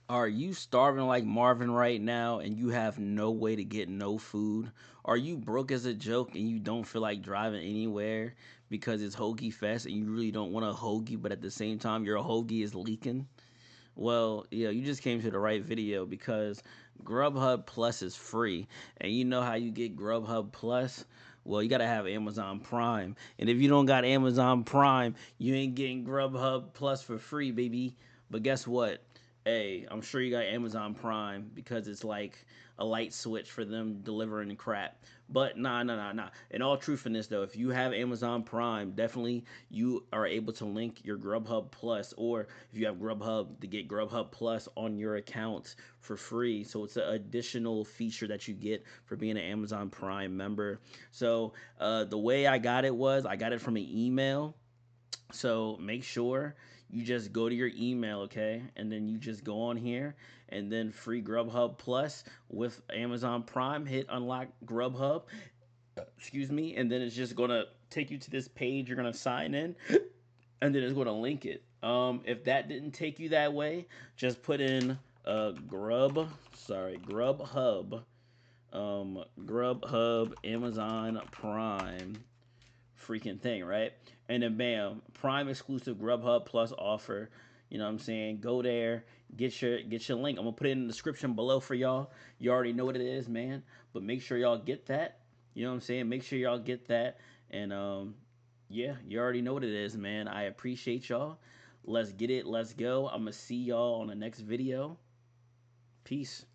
Are you starving like Marvin right now and you have no way to get no food? Are you broke as a joke and you don't feel like driving anywhere because it's Hoagie Fest and you really don't want a hoagie, but at the same time your hoagie is leaking? Well, yeah, you just came to the right video because Grubhub Plus is free. And you know how you get Grubhub Plus? Well, you got to have Amazon Prime. And if you don't got Amazon Prime, you ain't getting Grubhub Plus for free, baby. But guess what? Hey, I'm sure you got Amazon Prime because it's like a light switch for them delivering crap. But nah. In all truthfulness, though, if you have Amazon Prime, definitely you are able to link your Grubhub Plus, or if you have Grubhub, to get Grubhub Plus on your account for free. So it's an additional feature that you get for being an Amazon Prime member. So the way I got it was I got it from an email, so make sure you just go to your email, okay? And then you just go on here and then free Grubhub Plus with Amazon Prime, hit unlock Grubhub, excuse me, and then it's just gonna take you to this page. You're gonna sign in and then it's gonna link it. If that didn't take you that way, just put in Grubhub, Grubhub Amazon Prime freaking thing, right? And then bam, Prime exclusive Grubhub Plus offer. You know what I'm saying? Go there, get your link. I'm gonna put it in the description below for y'all. You already know what it is, man. But make sure y'all get that. You know what I'm saying? Make sure y'all get that. And yeah, you already know what it is, man. I appreciate y'all. Let's get it. Let's go. I'm gonna see y'all on the next video. Peace.